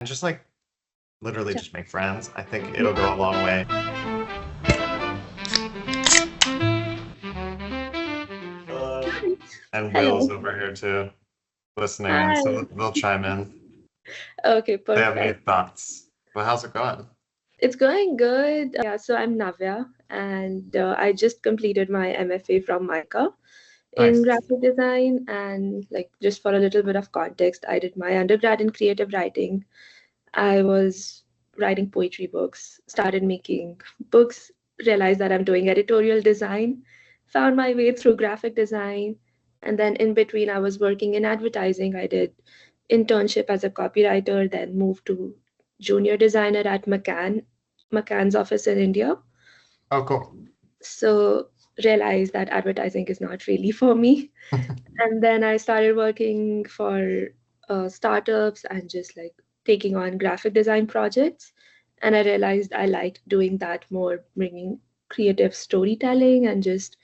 and just like literally just make friends. I think it'll go a long way. And Will's Hello. over here too, listening in, Hi. so they'll chime in. Okay, If they have any perfect. thoughts. But how's it going? It's going good. Yeah, so I'm Navya, and I just completed my MFA from MICA in Nice. graphic design. And like, just for a little bit of context, I did my undergrad in creative writing. I was writing poetry books, started making books, realized that I'm doing editorial design, found my way through graphic design, and then in between, I was working in advertising. I did internship as a copywriter, then moved to junior designer at McCann's office in India. Oh, cool. So realized that advertising is not really for me. And then I started working for startups and just like taking on graphic design projects. And I realized I liked doing that more, bringing creative storytelling and just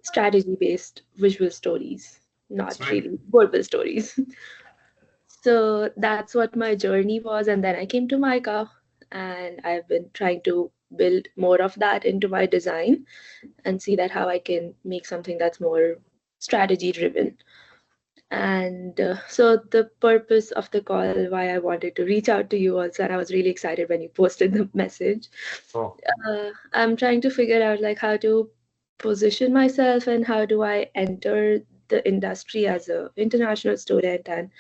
strategy based visual stories, not Sweet. really verbal stories. So that's what my journey was. And then I came to Mica, and I've been trying to build more of that into my design and see that how I can make something that's more strategy driven. And so the purpose of the call, why I wanted to reach out to you also, and I was really excited when you posted the message. Cool. I'm trying to figure out like how to position myself and how do I enter the industry as a international student, and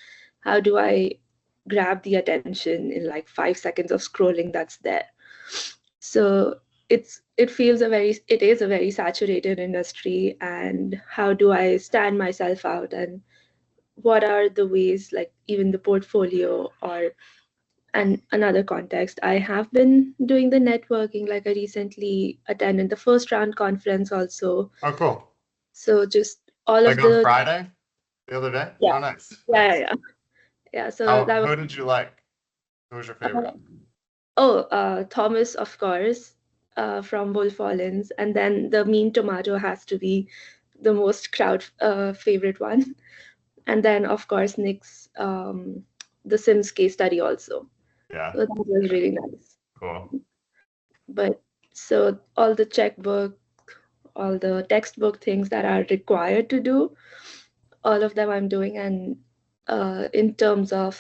how do I grab the attention in like 5 seconds of scrolling that's there. So it is a very saturated industry, and how do I stand myself out, and what are the ways, like even the portfolio or and another context. I have been doing the networking, like I recently attended the first round conference also. Oh, cool. So just all Like of on the Friday, the other day? yeah, Oh, nice. yeah, yeah, Nice. yeah. Yeah, so How, that was who did you like? Who was your favorite? uh, Thomas, of course, from Wolf Hollins, and then the Mean Tomato has to be the most crowd favorite one. And then of course Nick's the Sims case study also. Yeah. So that was Yeah. really nice. Cool. But so all the checkbook, all the textbook things that are required to do, all of them I'm doing. And in terms of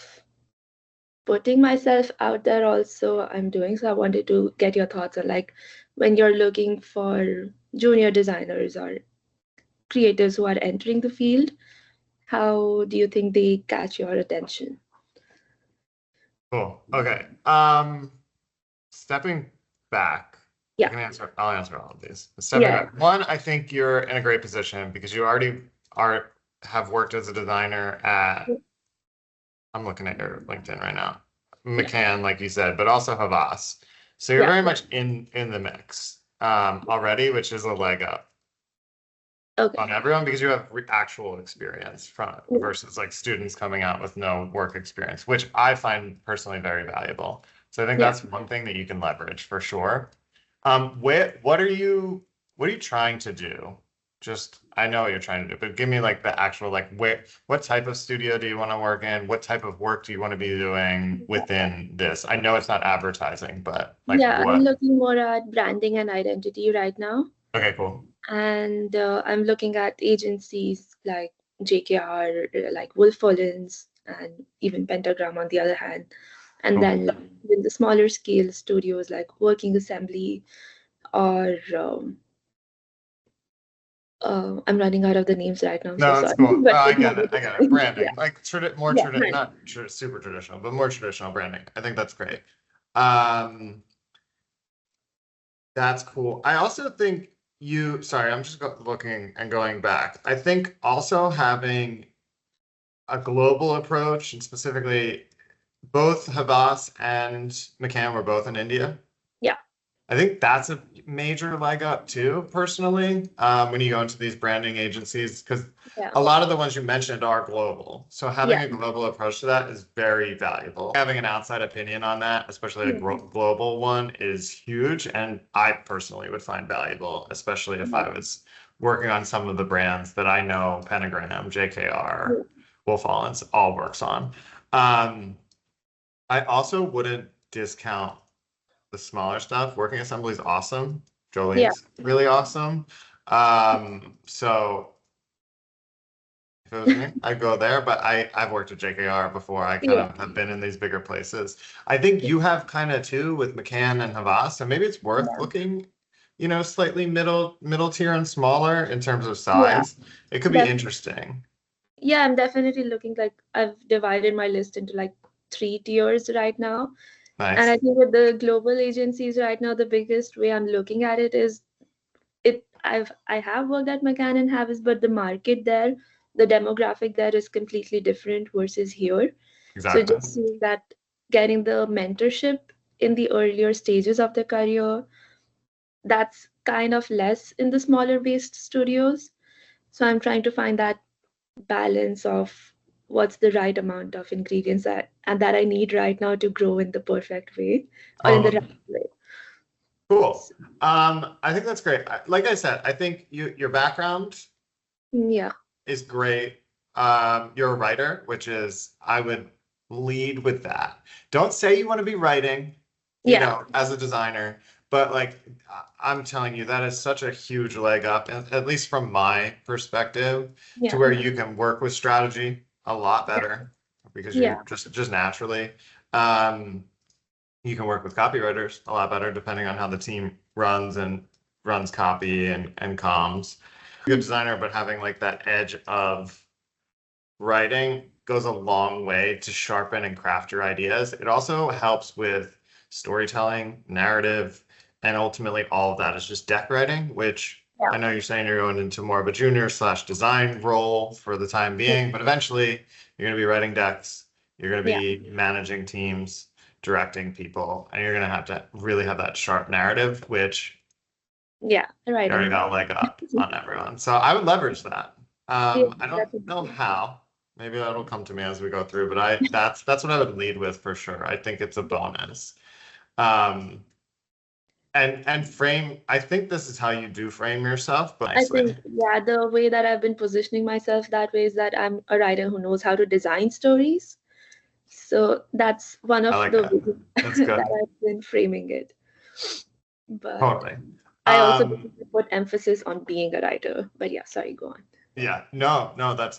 putting myself out there also, I'm doing. So I wanted to get your thoughts on like when you're looking for junior designers or creators who are entering the field, how do you think they catch your attention? Cool. Okay. Stepping back, Yeah, I'll answer all of these. Stepping yeah, back. One, I think you're in a great position because you already are have worked as a designer at, I'm looking at your LinkedIn right now. yeah, McCann, like you said, but also Havas. So you're yeah. very much in the mix already, which is a leg up Okay. on everyone because you have actual experience from Yeah, versus like students coming out with no work experience, which I find personally very valuable. So I think yeah. that's one thing that you can leverage for sure. What are you trying to do? Just I know what you're trying to do, but give me like the actual like what type of studio do you want to work in? What type of work do you want to be doing within this? I know it's not advertising, but like Yeah, I'm what? looking more at branding and identity right now. Okay, cool. And I'm looking at agencies like JKR, like Wolf Hollins, and even Pentagram on the other hand. And Cool. then like, in the smaller scale studios like Working Assembly or I'm running out of the names right now, I'm so No, that's sorry. cool. But Oh, I like get Navya it. I get it. Design. Yeah, Branding, like more yeah, right. not super traditional, but more traditional branding. I think that's great. Um, that's cool. I also think sorry, I'm just looking and going back. I think also having a global approach, and specifically both Havas and McCann were both in India. Yeah, I think that's a major leg up too, personally, when you go into these branding agencies, because yeah, a lot of the ones you mentioned are global. So having yeah. a global approach to that is very valuable. Having an outside opinion on that, especially a Yeah. global one, is huge. And I personally would find valuable, especially if I was working on some of the brands that I know Pentagram, Yeah. JKR, Wolf Hollins all works on. Um, I also wouldn't discount the smaller stuff. Working assembly is awesome. Yeah, Jolene's really awesome. So if it was me, I'd go there, but I've worked at JKR before. I kind yeah, of have been in these bigger places. I think you have kind of too with McCann and Havas, so maybe it's worth yeah, looking, slightly middle tier and smaller in terms of yeah. size. It could be interesting. Yeah, I'm definitely looking like I've divided my list into like 3 tiers right now. And I Nice. think with the global agencies right now, the biggest way I'm looking at it is I have worked at McCann and Havis, but the market there, the demographic there is completely different versus here. So Exactly. just seeing that getting the mentorship in the earlier stages of the career, that's kind of less in the smaller based studios. So I'm trying to find that balance of what's the right amount of ingredients that I need right now to grow in the perfect way or in the Totally. right way. Cool. So, I think that's great. Like I said, I think your background yeah, is great. You're a writer, which is I would lead with that. Don't say you want to be writing, yeah, as a designer, but like I'm telling you, that is such a huge leg up, at least from my perspective, to yeah, where you can work with strategy a lot better because yeah, you just naturally. Um, you can work with copywriters a lot better depending on how the team runs copy and comms. Good designer, but having like that edge of writing goes a long way to sharpen and craft your ideas. It also helps with storytelling, narrative, and ultimately all of that is just deck writing, which yeah, I know you're saying you're going into more of a junior/design role for the time being, but eventually you're going to be writing decks, you're going to yeah, be managing teams, directing people, and you're going to have to really have that sharp narrative, which yeah, you already writing. got a leg up on everyone. So I would leverage that. Yeah, I don't that's a know how. Maybe that'll come to me as we go through, but that's what I would lead with for sure. I think it's a bonus. Um, and frame, I think this is how you do frame yourself, but I nicely. think, yeah, the way that I've been positioning myself that way is that I'm a writer who knows how to design stories. So that's one I of like the it. ways That's that good. I've been framing it. But Totally. I also Um, basically put emphasis on being a writer. But yeah, sorry, go on. yeah, no,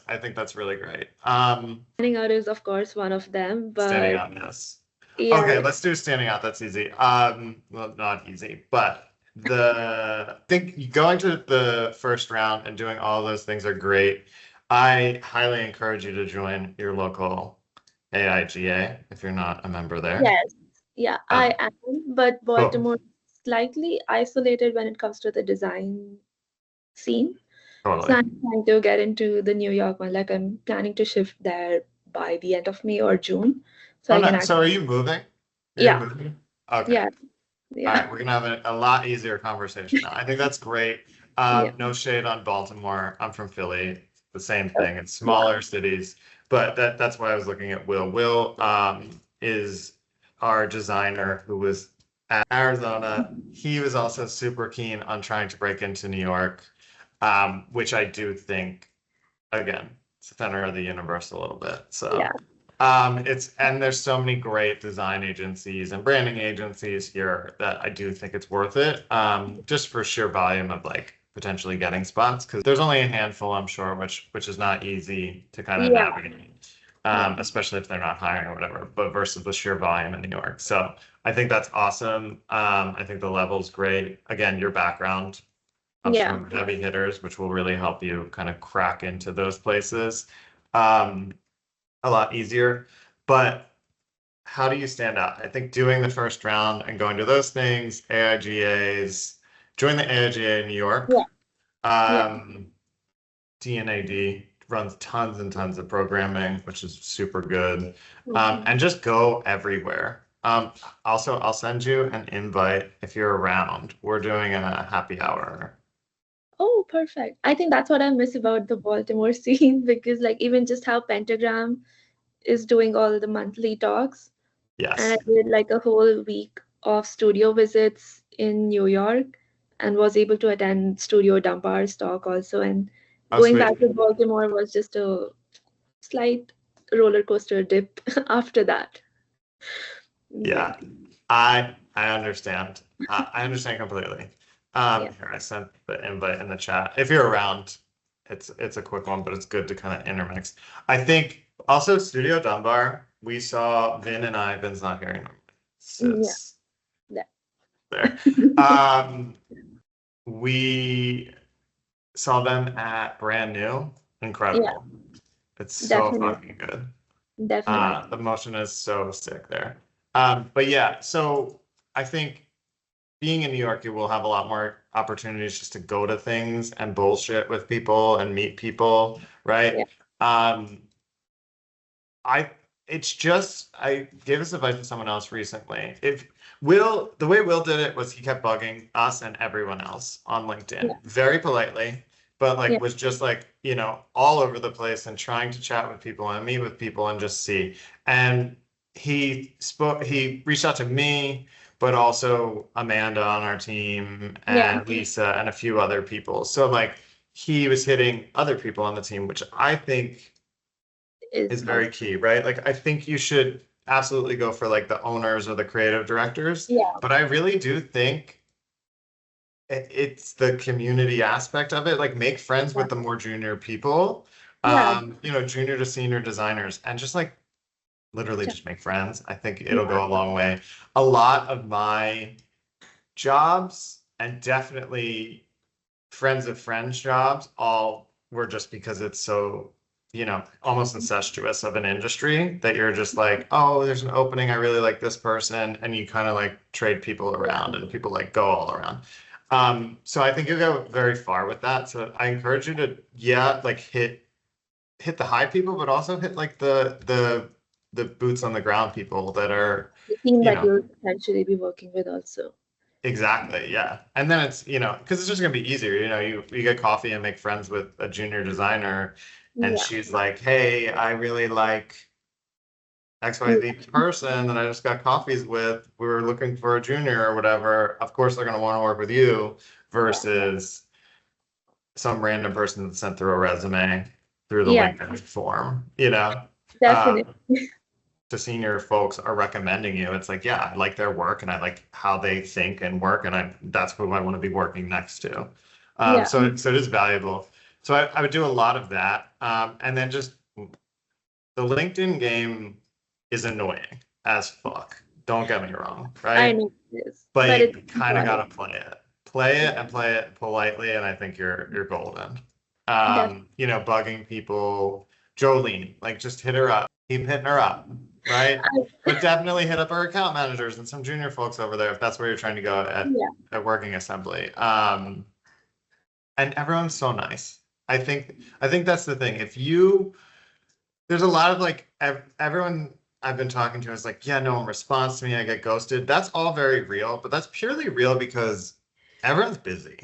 I think that's really great. Standing out is, of course, one of them. Standing But out, yes. Okay, yeah, let's do standing out. That's easy. Well, not easy, but I think going to the first round and doing all those things are great. I highly encourage you to join your local AIGA if you're not a member there. yes, yeah, Okay, I am. But cool. Baltimore is slightly isolated when it comes to the design scene. So Totally. I'm trying to get into the New York one. Like I'm planning to shift there by the end of May or June. So Oh I can no, so actually, are you moving? You're yeah, moving? Okay. yeah, All yeah, right, we're gonna have a lot easier conversation now. I think that's great. yeah. No shade on Baltimore. I'm from Philly. The same Oh, thing. It's yeah. smaller cities, but that's why I was looking at Will. Will is our designer who was at Arizona. He was also super keen on trying to break into New York, which I do think, again, it's the center of the universe a little bit. So. Yeah. And there's so many great design agencies and branding agencies here that I do think it's worth it. Just for sheer volume of like potentially getting spots, because there's only a handful, I'm sure, which is not easy to kind of Yeah. navigate, Yeah. especially if they're not hiring or whatever, but versus the sheer volume in New York. So I think that's awesome. I think the level's great. Again, your background comes Yeah. from heavy hitters, which will really help you kind of crack into those places. Um, a lot easier. But how do you stand out? I think doing the first round and going to those things, AIGAs, join the AIGA in New York. Yeah. Yeah. Um, DNAD runs tons and tons of programming, which is super good. Mhm. And just go everywhere. Also, I'll send you an invite if you're around. We're doing a happy hour. Oh, perfect. I think that's what I miss about the Baltimore scene because like even just how Pentagram is doing all the monthly talks. And I Yes. did like a whole week of studio visits in New York and was able to attend Studio Dumbar's talk also. And Oh, going sweet. back to Baltimore was just a slight roller coaster dip after that. Yeah, I understand. I understand completely. Yeah. Here I sent the invite in the chat. If you're around, it's a quick one, but it's good to kind of intermix. I think also Studio Dunbar. We saw Vin and I. Vin's not here anymore. Yeah. Sits That. there. Um, we saw them at Brand New. Yeah, Incredible. It's so definitely. fucking good. Definitely. The motion is so sick there. But yeah, so I think being in New York, you will have a lot more opportunities just to go to things and bullshit with people and meet people, Yeah. right? Um, I it's just I gave this advice to someone else recently. If Will, the way Will did it was he kept bugging us and everyone else on Yeah. LinkedIn very politely, but Yeah. like was just like, all over the place and trying to chat with people and meet with people and just see. And he reached out to me, but also Amanda on our team Yeah. and Lisa and a few other people. So like he was hitting other people on the team, which I think Is is very awesome. key, right? Like I think you should absolutely go for like the owners or the creative directors, Yeah. but I really do think it's the community aspect of it. Like make friends Yeah. with the more junior people, Yeah. junior to senior designers, and just like literally Yeah. just make friends. I think it'll Yeah. go a long way. A lot of my jobs and definitely friends of friends jobs all were just because it's so, almost incestuous of an industry that you're just like, oh, there's an opening. I really like this person. And you kind of like trade people around and people like go all around. So I think you'll go very far with that. So I encourage you to, yeah, like hit the high people, but also hit like the boots on the ground people that are, The team you that know, you'll potentially be working with also. exactly, yeah. And then it's, because it's just gonna be easier, you get coffee and make friends with a junior designer and Yeah. she's like, "Hey, I really like XYZ person that I just got coffees with. We were looking for a junior or whatever. Of course they're gonna want to work with you Yeah. versus some random person that sent through a resume through the Yeah. LinkedIn form. Definitely. Um, the senior folks are recommending you. It's like, yeah, I like their work and I like how they think and work, and that's who I want to be working next to. Yeah. So it is valuable. So I would do a lot of that, and then just the LinkedIn game is annoying as fuck. Don't get me wrong, I right? know it is, But but it's you kind of fun. gotta play it Yeah. and play it politely, and I think you're golden. Definitely. Bugging people, Jolene, like just hit her up, keep hitting her up, right? But definitely hit up our account managers and some junior folks over there if that's where you're trying to go Yeah. at working assembly. And everyone's so nice. I think that's the thing. There's a lot of like everyone I've been talking to is like, yeah, no one responds to me. I get ghosted. That's all very real, but that's purely real because everyone's busy.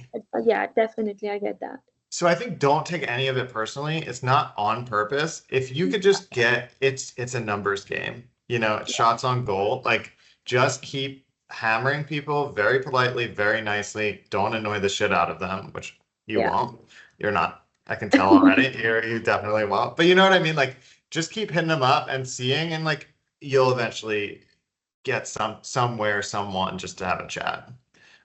Yeah, definitely. I get that. So I think don't take any of it personally. It's not on purpose. If you could just it's a numbers game. It's shots on goal. Like just keep hammering people very politely, very nicely. Don't annoy the shit out of them, which you Yeah. won't. You're not. I can tell already. You definitely won't. But you know what I mean? Like just keep hitting them up and seeing, and like you'll eventually get somewhere someone just to have a chat.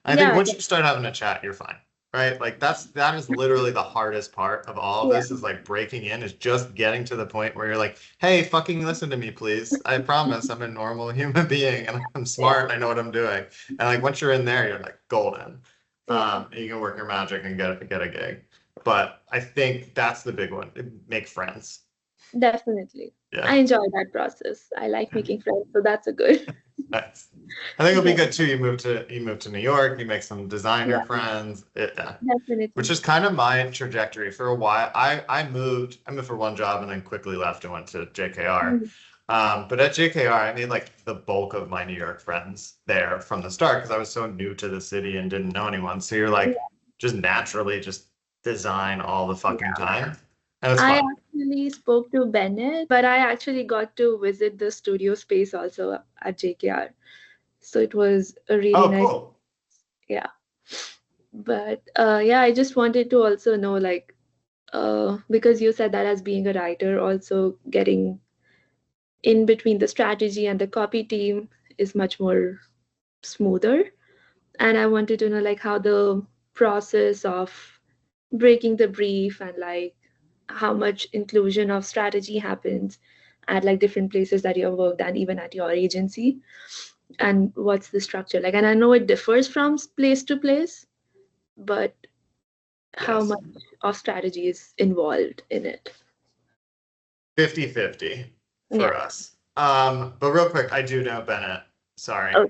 I think Yeah. once you start having a chat, you're fine, right? Like that is literally the hardest part of all of Yeah. this is like breaking in, is just getting to the point where you're like, hey, fucking listen to me, please. I promise I'm a normal human being and I'm Yeah. smart and I know what I'm doing. And like once you're in there, you're like golden. Yeah. You can work your magic and get a gig. But I think that's the big one. Make friends. Definitely. Yeah. I enjoy that process. I like making friends, so that's a good. Nice. I think it'll be Yeah. good too. You move to New York, you make some designer Yeah. friends. Yeah. Which Definitely. is kind of my trajectory for a while. I moved for one job and then quickly left and went to JKR. Mhm. But at JKR, I made like the bulk of my New York friends there from the start because I was so new to the city and didn't know anyone. So you're like just naturally just design all the fucking Yeah. time. And it's I fun. actually spoke to Bennett, but I actually got to visit the studio space also at JKR. So it was a really Oh, nice, cool. yeah. But yeah, I just wanted to also know, like, because you said that as being a writer, also getting in between the strategy and the copy team is much more smoother. And I wanted to know like how the process of breaking the brief and like how much inclusion of strategy happens at like different places that you have worked and even at your agency, and what's the structure like. And I know it differs from place to place, but how Yes. much of strategy is involved in it? 50-50 Yeah. for us. But real quick, I do know Bennett. Sorry. Oh,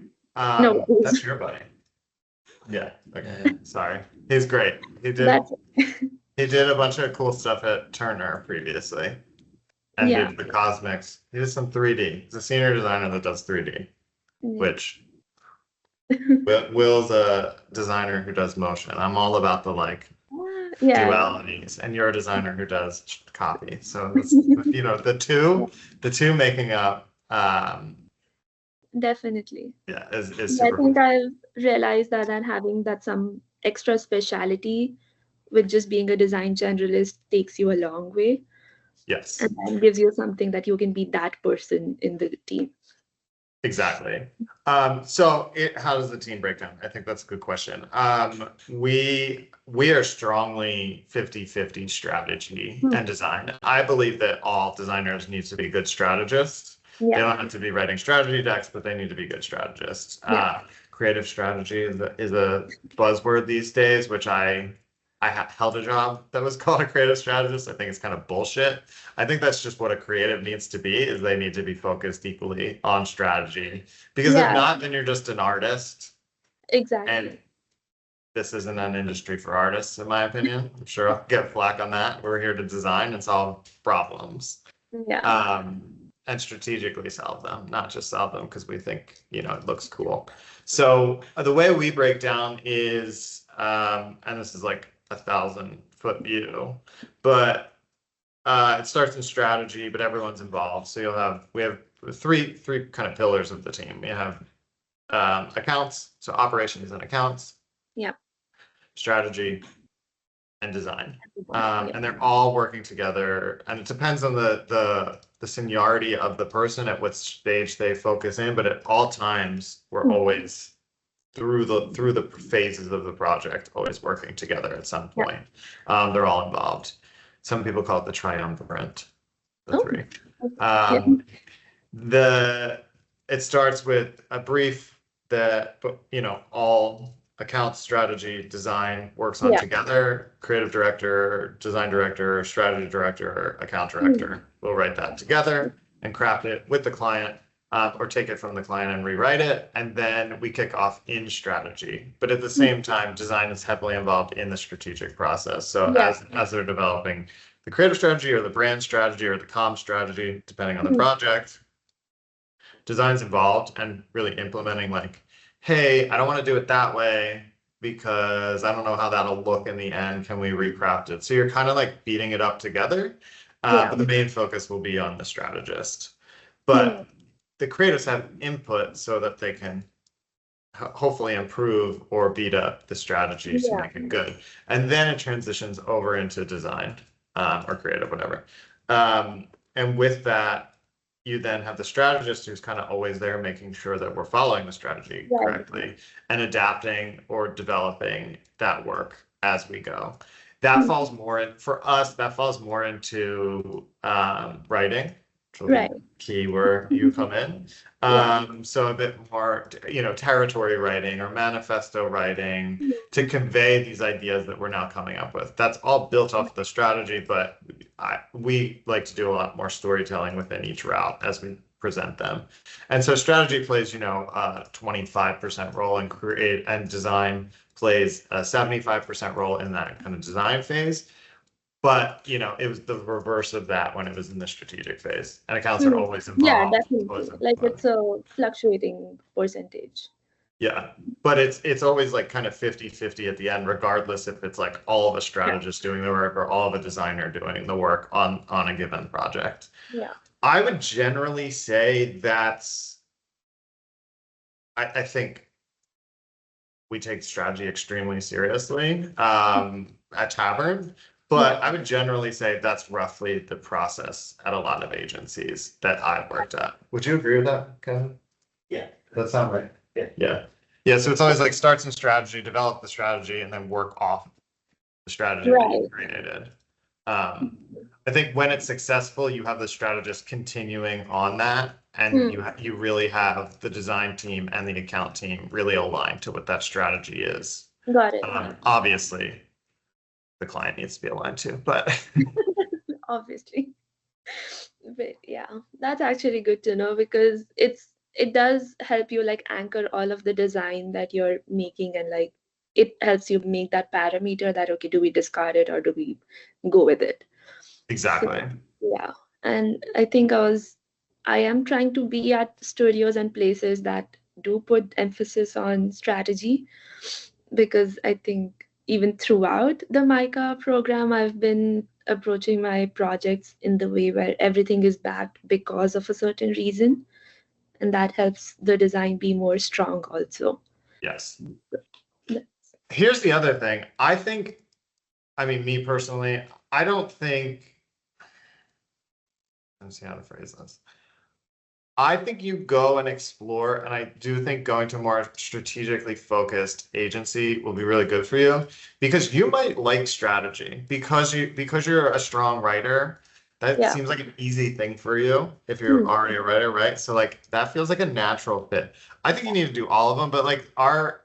no That's your buddy. Yeah. Okay. Sorry. He's great. that's He did a bunch of cool stuff at Turner previously and yeah. did the Cosmics. He did some 3D. He's a senior designer that does 3D, which Will's a designer who does motion. I'm all about the like yeah. dualities, and you're a designer who does copy. So it's, you know, the two making up Definitely. yeah is I super think cool. I've realized that, and having that some extra speciality with just being a design generalist takes you a long way, Yes, and then gives you something that you can be that person in the team. exactly. So how does the team break down? I think that's a good question. We are strongly 50-50 strategy and design. I believe that all designers need to be good strategists. They Yeah. don't have to be writing strategy decks, but they need to be good strategists. Yeah. Creative strategy is a buzzword these days, which I held a job that was called a creative strategist. I think it's kind of bullshit. I think that's just what a creative needs to be, is they need to be focused equally on strategy. Because if not, then you're just an artist. Exactly. And this isn't an industry for artists, in my opinion. I'm sure I'll get flack on that. We're here to design and solve problems. Yeah. And strategically solve them, not just solve them because we think, you know, it looks cool. So the way we break down is, and this is like 1,000-foot view, but it starts in strategy, but everyone's involved. So we have three kind of pillars of the team. We have accounts, so operations and accounts. Yeah. Strategy and design. And they're all working together, and it depends on the seniority of the person at what stage they focus in, but at all times we're always through the phases of the project always working together at some point. They're all involved. Some people call it the triumvirate, the three. It starts with a brief that, you know, all account, strategy, design works on together. Creative director, design director, strategy director, account director will write that together and craft it with the client, or take it from the client and rewrite it. And then we kick off in strategy. But at the same time, design is heavily involved in the strategic process. So as they're developing the creative strategy or the brand strategy or the comm strategy, depending on the project, design's involved and really implementing like, hey, I don't want to do it that way because I don't know how that'll look in the end. Can we recraft it? So you're kind of like beating it up together. But the main focus will be on the strategist. But the creatives have input so that they can hopefully improve or beat up the strategy to make it good. And then it transitions over into design or creative, whatever. And with that, you then have the strategist who's kind of always there making sure that we're following the strategy correctly and adapting or developing that work as we go. That falls more in, for us, that falls more into writing, which will be key where you come in. So a bit more, you know, territory writing or manifesto writing to convey these ideas that we're now coming up with. That's all built off the strategy, but we like to do a lot more storytelling within each route as we present them. And so strategy plays, you know, a 25% role, and create and design plays a 75% role in that kind of design phase. But, you know, it was the reverse of that when it was in the strategic phase. And accounts are always involved. Yeah, definitely. Like it's a fluctuating percentage. Yeah, but it's always like kind of 50-50 at the end, regardless if it's like all of a strategist doing the work or all of a designer doing the work on a given project. Yeah. I would generally say that's, I think we take strategy extremely seriously at Tavern, But I would generally say that's roughly the process at a lot of agencies that I've worked at. Would you agree with that, Kevin? Yeah. That sound right? Yeah. Yeah. Yeah. So it's always like start some strategy, develop the strategy, and then work off the strategy that you created. I think when it's successful, you have the strategist continuing on that, and you really have the design team and the account team really aligned to what that strategy is. Got it. Obviously, the client needs to be aligned too, but obviously. But yeah, that's actually good to know, because it does help you like anchor all of the design that you're making, and like it helps you make that parameter that, okay, do we discard it or do we go with it? exactly. So, yeah. And I think I am trying to be at studios and places that do put emphasis on strategy, because I think even throughout the MICA program, I've been approaching my projects in the way where everything is backed because of a certain reason. And that helps the design be more strong also. Yes. That's- Here's the other thing. I mean, me personally, I don't think, let's see how to phrase this. I think you go and explore, and I do think going to a more strategically focused agency will be really good for you, because you might like strategy because you're a strong writer. That seems like an easy thing for you if you're already a writer, right? So like that feels like a natural fit. I think you need to do all of them, but like our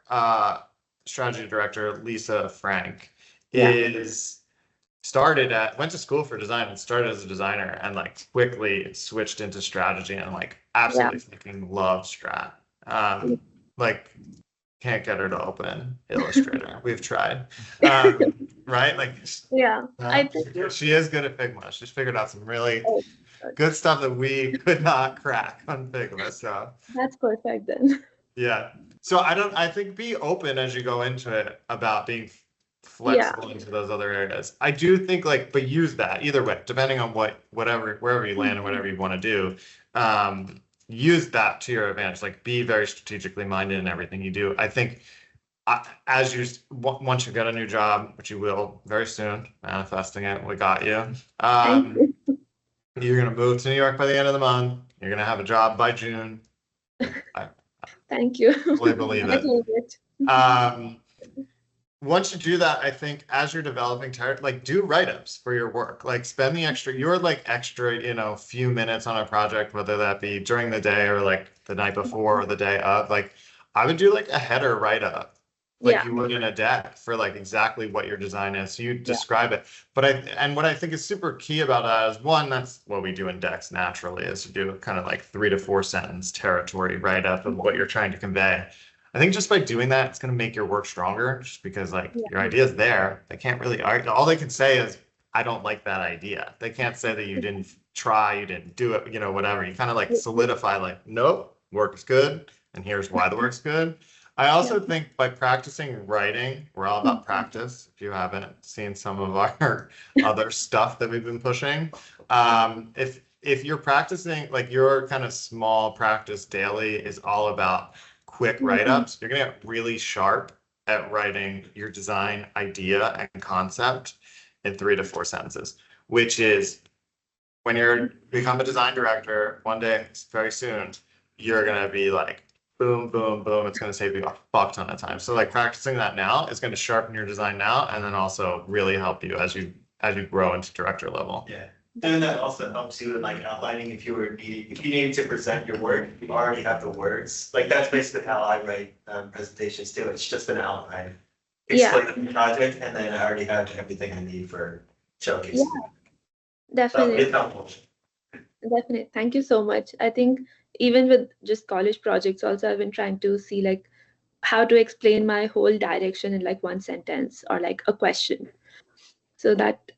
strategy director, Lisa Frank, went to school for design and started as a designer, and like quickly switched into strategy, and like absolutely fucking love strat. Like can't get her to open Illustrator. We've tried. Right? Like I think she is good at Figma. She's figured out some really good stuff that we could not crack on Figma. So that's perfect then. Yeah. So I think be open as you go into it about being flexible into those other areas. I do think but use that either way, depending on wherever you land and whatever you want to do. Use that to your advantage. Like be very strategically minded in everything you do. I think once you get a new job, which you will very soon, manifesting it, we got you. You're gonna move to New York by the end of the month. You're gonna have a job by June. Thank you. I believe it. Once you do that, I think as you're developing, do write-ups for your work. Like spend the extra, few minutes on a project, whether that be during the day or like the night before or the day of. Like I would do like a header write-up, like you would in a deck for like exactly what your design is. So you describe it. But what I think is super key about that is one, that's what we do in decks naturally, is to do kind of like 3 to 4 sentence territory write-up of what you're trying to convey. I think just by doing that, it's going to make your work stronger, just because your idea is there. They can't really argue. All they can say is, I don't like that idea. They can't say that you didn't try, you didn't do it, whatever. You kind of solidify nope, work's good. And here's why the work's good. I also think by practicing writing, we're all about practice. If you haven't seen some of our other stuff that we've been pushing, if you're practicing, your kind of small practice daily is all about quick write-ups, you're gonna get really sharp at writing your design idea and concept in 3 to 4 sentences, which is when you become a design director one day very soon, you're gonna be like boom, boom, boom. It's gonna save you a fuck ton of time. So practicing that now is gonna sharpen your design now, and then also really help you as you grow into director level. Yeah. And that also helps you in outlining if you needed to present your work, you already have the words. That's basically how I write presentations too. It's just an outline. Explain the project, and then I already have everything I need for showcasing. Yeah, definitely. So it's helpful. Definitely. Thank you so much. I think even with just college projects also, I've been trying to see how to explain my whole direction in one sentence or a question. So that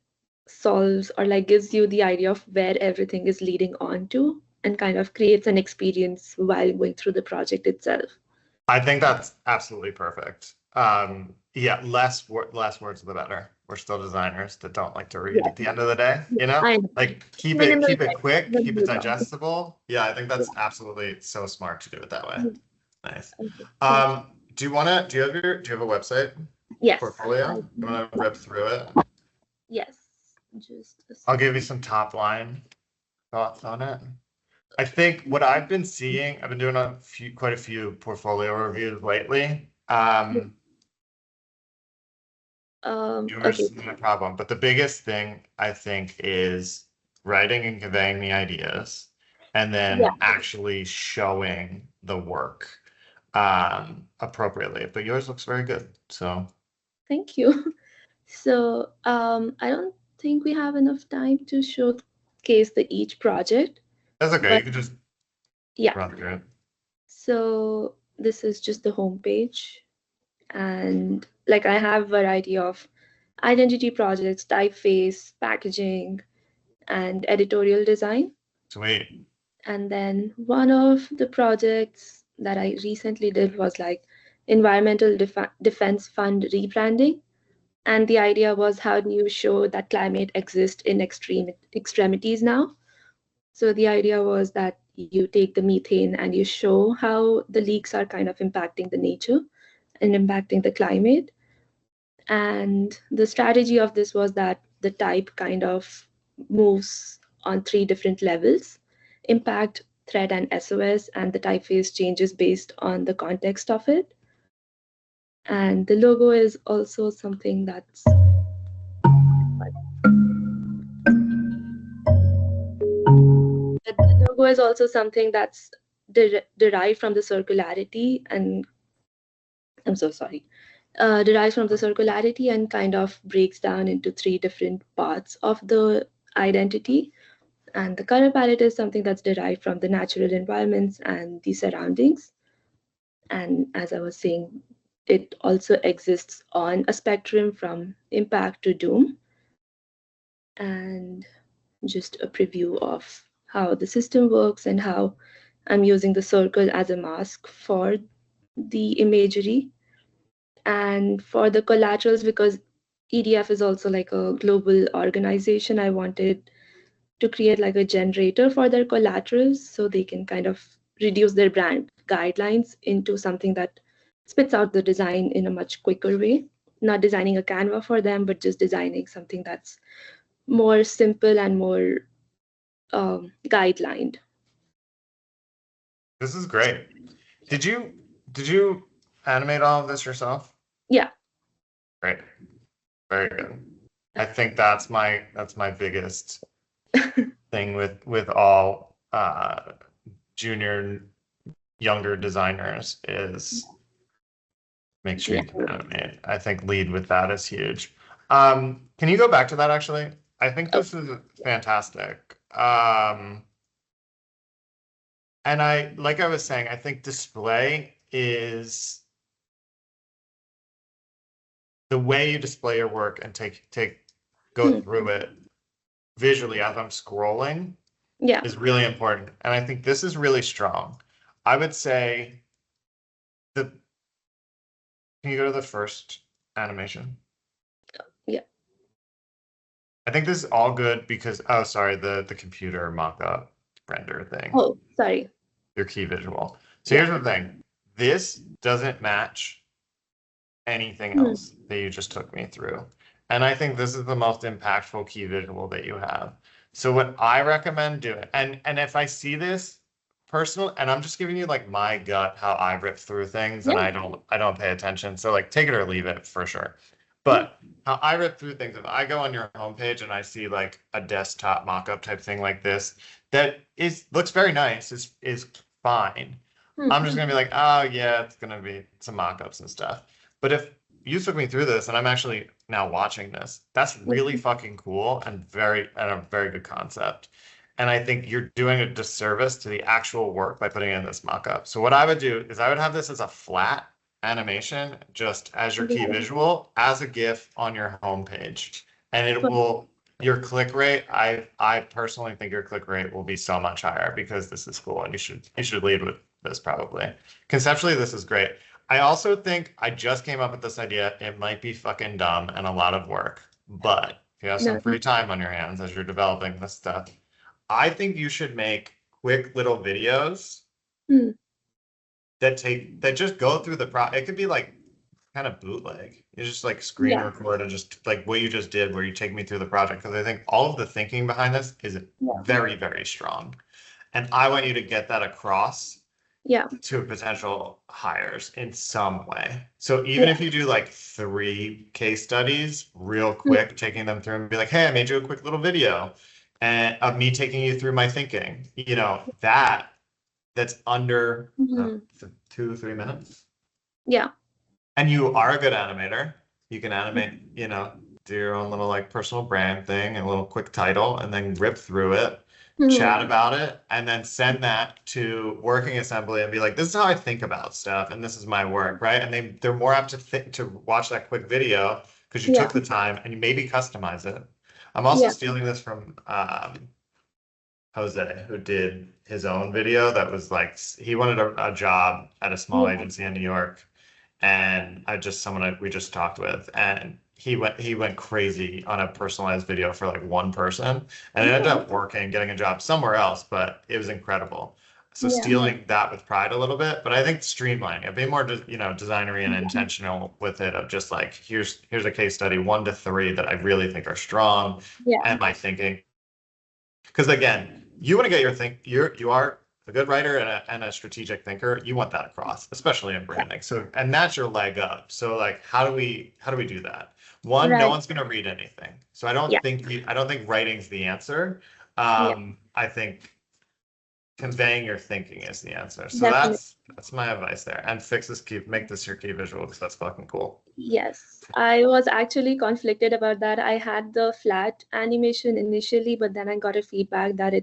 solves or gives you the idea of where everything is leading on to, and kind of creates an experience while going through the project itself. I think that's absolutely perfect. Less words the better. We're still designers that don't like to read at the end of the day, keep it quick, keep it digestible. Yeah, I think that's absolutely so smart to do it that way. Nice. Do you have a website? Yes. Portfolio? You want to rip through it? Yes. Just a I'll give you second. some top line thoughts on it. I think what I've been seeing, I've been doing quite a few portfolio reviews lately. Humor's Okay. not a problem, but the biggest thing I think is writing and conveying the ideas and Yeah. then actually showing the work appropriately. But yours looks very good. So Thank you. So I don't think we have enough time to showcase each project, that's okay. You but can just yeah. run through it. So this is just the homepage, and like I have variety of identity projects, typeface, packaging, and editorial design. Sweet. And then one of the projects that I recently did was like environmental defense fund rebranding. And the idea was, how do you show that climate exists in extremities now? So the idea was that you take the methane and you show how the leaks are kind of impacting the nature and impacting the climate. And the strategy of this was that the type kind of moves on three different levels: impact, threat, and SOS. And the typeface changes based on the context of it. And the logo is also something that's the logo is also something that's derived from the circularity, and I'm so sorry, derives from the circularity and kind of breaks down into three different parts of the identity. And the color palette is something that's derived from the natural environments and the surroundings. And as I was saying, it also exists on a spectrum from impact to doom. And just a preview of how the system works and how I'm using the circle as a mask for the imagery. And for the collaterals, because EDF is also like a global organization, I wanted to create like a generator for their collaterals so they can kind of reduce their brand guidelines into something that spits out the design in a much quicker way. Not designing a Canva for them, but just designing something that's more simple and more guidelined. This is great. Did you animate all of this yourself? Yeah. Great. Very good. I think that's my biggest thing with all junior younger designers is make sure you can animate. I think lead with that is huge. Can you go back to that actually? I think this is fantastic. And like I was saying, I think display is the way you display your work and go through it visually as I'm scrolling is really important. And I think this is really strong. I would say can you go to the first animation? Yeah. I think this is all good because, oh, sorry, the computer mock-up render thing. Oh, sorry. Your key visual. So here's the thing. This doesn't match anything else that you just took me through. And I think this is the most impactful key visual that you have. So what I recommend doing, and if I see this personal, and I'm just giving you like my gut, how I rip through things and I don't pay attention. So like take it or leave it for sure. But how I rip through things, if I go on your homepage and I see like a desktop mock-up type thing like this, that looks very nice, is fine. I'm just gonna be like, oh yeah, it's gonna be some mock-ups and stuff. But if you took me through this and I'm actually now watching this, that's really fucking cool and a very good concept. And I think you're doing a disservice to the actual work by putting in this mock-up. So what I would do is I would have this as a flat animation, just as your key visual, as a GIF on your homepage. And your click rate, I personally think your click rate will be so much higher because this is cool and you should lead with this probably. Conceptually, this is great. I also think I just came up with this idea. It might be fucking dumb and a lot of work, but if you have some free time on your hands as you're developing this stuff, I think you should make quick little videos that just go through it could be like kind of bootleg. You just like screen Yeah. record and just like what you just did, where you take me through the project. Because I think all of the thinking behind this is very, very strong. And I want you to get that across Yeah. to potential hires in some way. So even if you do like 3 case studies real quick, taking them through and be like, hey, I made you a quick little video and of me taking you through my thinking, you know, that's under 2-3 minutes. Yeah. And you are a good animator. You can animate, you know, do your own little like personal brand thing and a little quick title and then rip through it, chat about it, and then send that to working assembly and be like, this is how I think about stuff and this is my work, right? And they're more apt to watch that quick video because you took the time and you maybe customize it. I'm also stealing this from Jose, who did his own video that was like, he wanted a job at a small agency in New York. And we just talked with, and he went crazy on a personalized video for like one person, and it ended up working, getting a job somewhere else, but it was incredible. So stealing that with pride a little bit, but I think streamlining it, being more, you know, designery and intentional with it, of just like, here's a case study, 1 to 3 that I really think are strong, and my thinking. Because again, you want to get you are a good writer and a strategic thinker. You want that across, especially in branding. So, and that's your leg up. So like, how do we do that? One, no one's going to read anything. So I don't think writing's the answer. I think conveying your thinking is the answer. So that's my advice there. And make this your key visual, because that's fucking cool. Yes, I was actually conflicted about that. I had the flat animation initially, but then I got a feedback that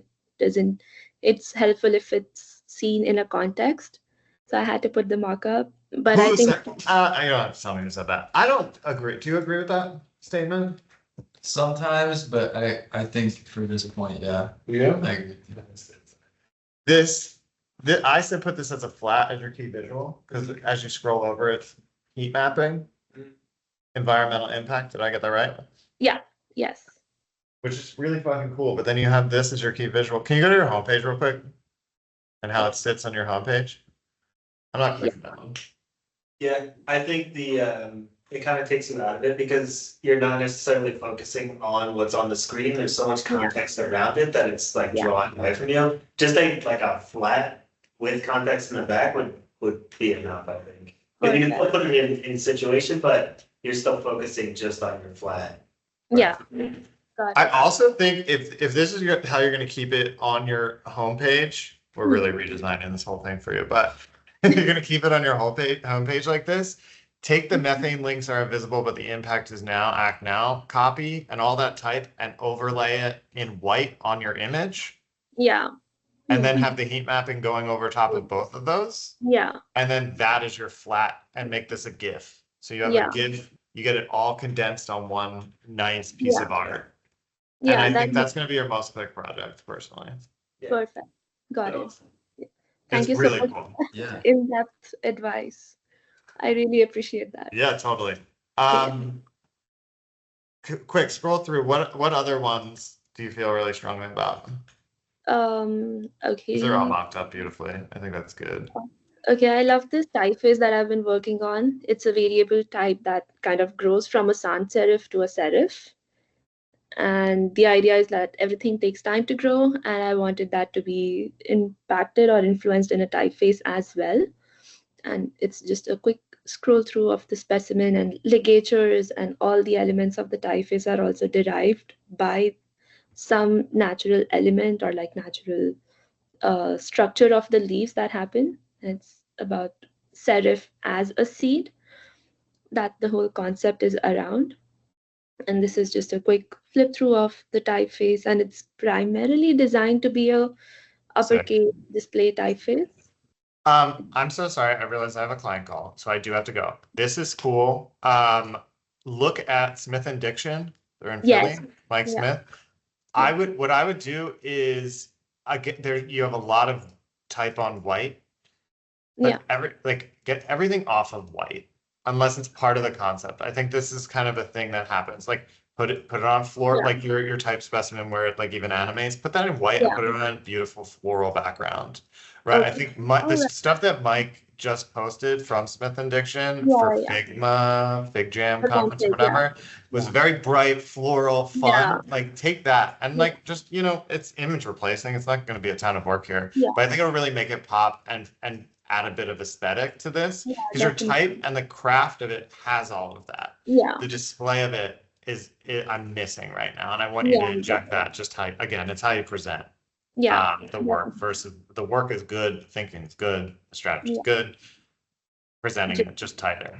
it's helpful if it's seen in a context. So I had to put the mock-up. But I think you don't have to tell me who said that. I don't agree. Do you agree with that statement? Sometimes, but I think for this point, yeah. Yeah. Like, I said put this as a flat as your key visual, because as you scroll over, it's heat mapping, environmental impact. Did I get that right? Yeah. Yes. Which is really fucking cool. But then you have this as your key visual. Can you go to your homepage real quick? And how it sits on your homepage? I'm not clicking that one. Yeah, I think it kind of takes you out of it because you're not necessarily focusing on what's on the screen. There's so much context around it that it's like drawing away from you. Just like a flat with context in the back would be enough, I think. And you can put it in situation, but you're still focusing just on your flat. Yeah. I also think if this is how you're going to keep it on your homepage, we're really redesigning this whole thing for you. But if you're going to keep it on your homepage like this, take the methane links are invisible, but the impact is now, act now, copy and all that type and overlay it in white on your image. Yeah. And then have the heat mapping going over top of both of those. Yeah. And then that is your flat, and make this a GIF. So you have a GIF, you get it all condensed on one nice piece of art. Yeah. And I think that's going to be your most click project, personally. Perfect. Got it. Thank It's you really so much. cool. yeah. In-depth advice. I really appreciate that. Yeah, totally. Quick, scroll through. What other ones do you feel really strongly about? Okay. These are all mocked up beautifully. I think that's good. Okay, I love this typeface that I've been working on. It's a variable type that kind of grows from a sans serif to a serif. And the idea is that everything takes time to grow, and I wanted that to be impacted or influenced in a typeface as well. And it's just a quick scroll through of the specimen, and ligatures and all the elements of the typeface are also derived by some natural element or like natural structure of the leaves that happen. And it's about serif as a seed that the whole concept is around. And this is just a quick flip through of the typeface, and it's primarily designed to be a uppercase display typeface. I'm so sorry. I realize I have a client call, so I do have to go. This is cool. Look at Smith and Diction. They're in Philly. Mike Smith. What I would do is you have a lot of type on white. But get everything off of white, unless it's part of the concept. I think this is kind of a thing that happens. Like put it on floor, like your type specimen where it like even animates. Put that in white and put it on a beautiful floral background, right? I Okay. think the Alright. stuff that Mike just posted from Smith and Diction Yeah, for yeah. Figma, Fig Jam But conference or that's it, yeah. whatever was Yeah. very bright, floral, fun. Yeah. Like take that and Yeah. like just, it's image replacing. It's not going to be a ton of work here, Yeah. but I think it'll really make it pop and add a bit of aesthetic to this Yeah, because your definitely. type and the craft of it has all of that. Yeah. The display of it I'm missing right now, and I want you to Yeah. inject that. Just how again, it's how you present Yeah. the work versus the work is good, thinking is good, the strategy is Yeah. good, presenting Just- it just tighter.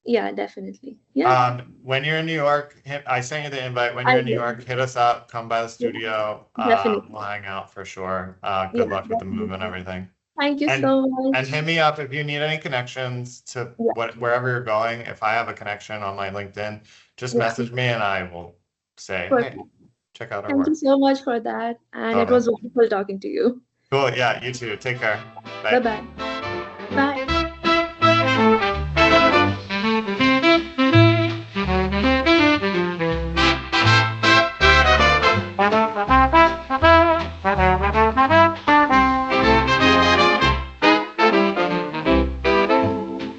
Yeah, definitely. Yeah. When you're in New York, I sent you the invite. When you're in New York, hit us up, come by the studio. Definitely. We'll hang out for sure. Good Yeah, luck with the move and definitely. everything. Thank you And so much. and hit me up if you need any connections to Yeah. wherever you're going. If I have a connection on my LinkedIn, just Yeah. message me and I will say, Perfect. hey, check out our Thank work. you so much for that. And it was wonderful talking to you. Cool. Yeah, you too. Take care. Bye. Bye-bye.